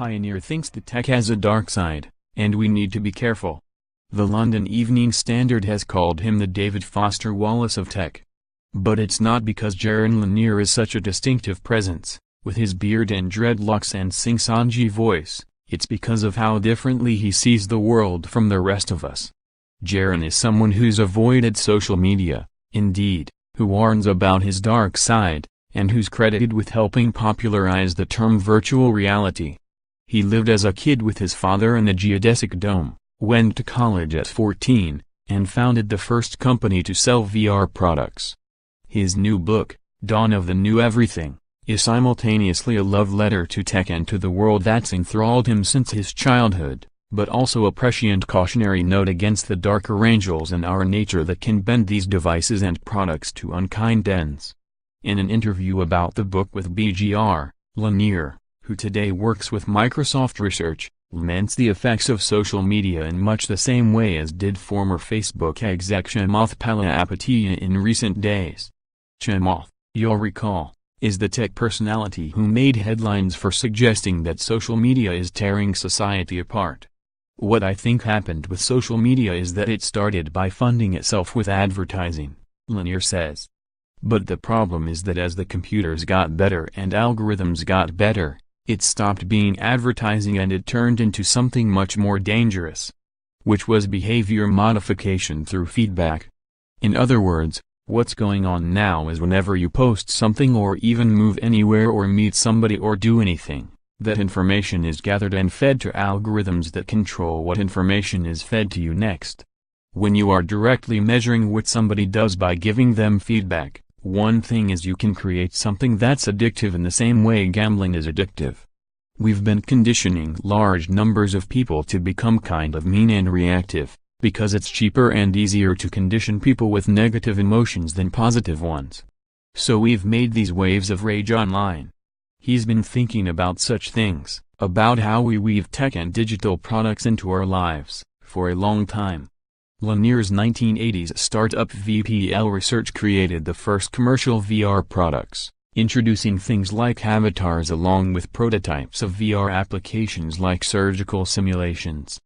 pioneer thinks that tech has a dark side, and we need to be careful. The London Evening Standard has called him the David Foster Wallace of tech. But it's not because Jaron Lanier is such a distinctive presence, with his beard and dreadlocks and sing-songy voice, it's because of how differently he sees the world from the rest of us. Jaron is someone who's avoided social media, indeed, who warns about his dark side, and who's credited with helping popularize the term virtual reality. He lived as a kid with his father in a geodesic dome, went to college at 14, and founded the first company to sell VR products. His new book, Dawn of the New Everything, is simultaneously a love letter to tech and to the world that's enthralled him since his childhood, but also a prescient cautionary note against the darker angels in our nature that can bend these devices and products to unkind ends. In an interview about the book with BGR, Lanier, who today works with Microsoft Research, laments the effects of social media in much the same way as did former Facebook exec Chamath Palihapitiya in recent days. Chamath, you'll recall, is the tech personality who made headlines for suggesting that social media is tearing society apart. What I think happened with social media is that it started by funding itself with advertising, Lanier says. But the problem is that as the computers got better and algorithms got better, it stopped being advertising and it turned into something much more dangerous, which was behavior modification through feedback. In other words, what's going on now is whenever you post something or even move anywhere or meet somebody or do anything, that information is gathered and fed to algorithms that control what information is fed to you next. When you are directly measuring what somebody does by giving them feedback, one thing is you can create something that's addictive in the same way gambling is addictive. We've been conditioning large numbers of people to become kind of mean and reactive, because it's cheaper and easier to condition people with negative emotions than positive ones. So we've made these waves of rage online. He's been thinking about such things, about how we weave tech and digital products into our lives, for a long time. Lanier's 1980s startup VPL Research created the first commercial VR products, introducing things like avatars along with prototypes of VR applications like surgical simulations.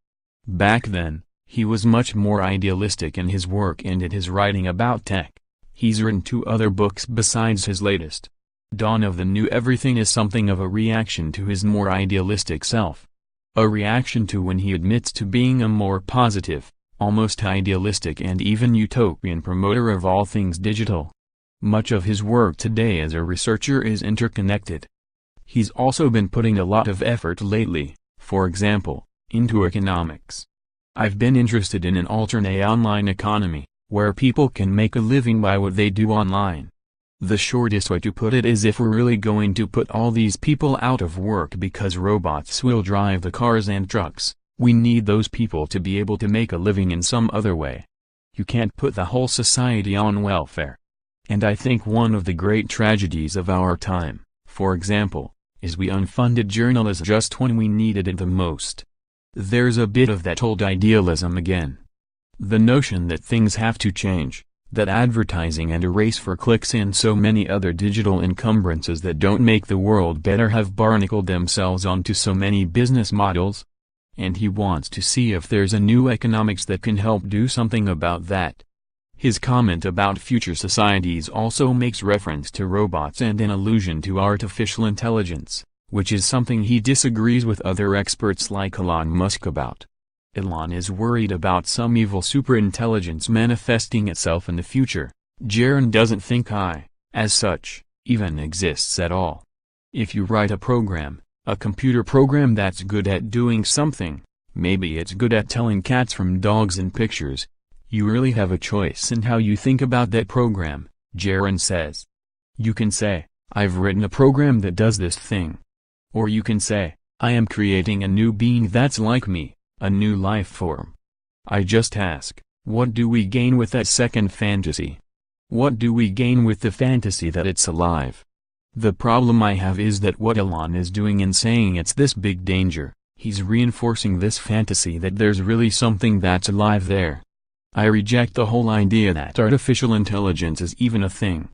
Back then, he was much more idealistic in his work and in his writing about tech. He's written 2 other books besides his latest. Dawn of the New Everything is something of a reaction to his more idealistic self. A reaction to when he admits to being a more positive, almost idealistic and even utopian promoter of all things digital. Much of his work today as a researcher is interconnected. He's also been putting a lot of effort lately, for example, into economics. I've been interested in an alternate online economy, where people can make a living by what they do online. The shortest way to put it is if we're really going to put all these people out of work because robots will drive the cars and trucks, we need those people to be able to make a living in some other way. You can't put the whole society on welfare. And I think one of the great tragedies of our time, for example, is we unfunded journalism just when we needed it the most. There's a bit of that old idealism again. The notion that things have to change, that advertising and a race for clicks and so many other digital encumbrances that don't make the world better have barnacled themselves onto so many business models. And he wants to see if there's a new economics that can help do something about that. His comment about future societies also makes reference to robots and an allusion to artificial intelligence, which is something he disagrees with other experts like Elon Musk about. Elon is worried about some evil superintelligence manifesting itself in the future. Jaron doesn't think AI, as such, even exists at all. If you write a program, a computer program that's good at doing something, maybe it's good at telling cats from dogs in pictures, you really have a choice in how you think about that program, Jaron says. You can say, I've written a program that does this thing. Or you can say, I am creating a new being that's like me, a new life form. I just ask, what do we gain with that second fantasy? What do we gain with the fantasy that it's alive? The problem I have is that what Elon is doing in saying it's this big danger, he's reinforcing this fantasy that there's really something that's alive there. I reject the whole idea that artificial intelligence is even a thing.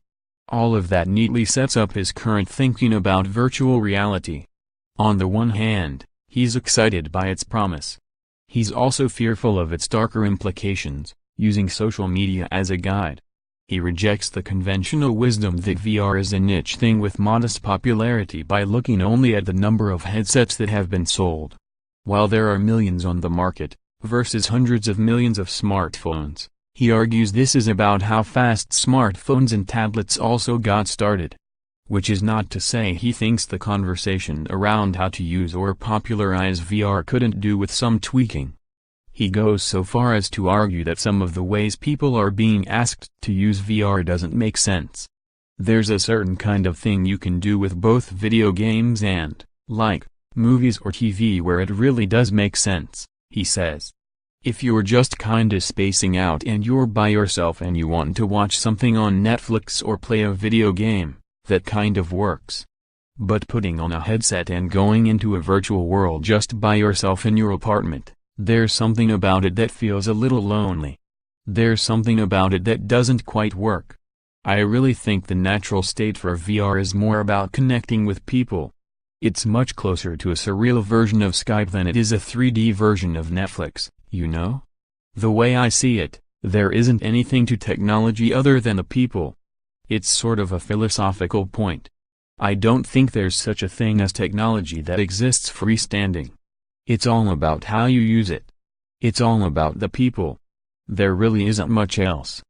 All of that neatly sets up his current thinking about virtual reality. On the one hand, He's excited by its promise. He's also fearful of its darker implications, using social media as a guide. He rejects the conventional wisdom that VR is a niche thing with modest popularity by looking only at the number of headsets that have been sold. While there are millions on the market, versus hundreds of millions of smartphones, he argues this is about how fast smartphones and tablets also got started. Which is not to say he thinks the conversation around how to use or popularize VR couldn't do with some tweaking. He goes so far as to argue that some of the ways people are being asked to use VR doesn't make sense. There's a certain kind of thing you can do with both video games and, like, movies or TV where it really does make sense, he says. If you're just kinda spacing out and you're by yourself and you want to watch something on Netflix or play a video game, that kind of works. But putting on a headset and going into a virtual world just by yourself in your apartment, there's something about it that feels a little lonely. There's something about it that doesn't quite work. I really think the natural state for VR is more about connecting with people. It's much closer to a surreal version of Skype than it is a 3D version of Netflix, you know? The way I see it, there isn't anything to technology other than the people. It's sort of a philosophical point. I don't think there's such a thing as technology that exists freestanding. It's all about how you use it. It's all about the people. There really isn't much else.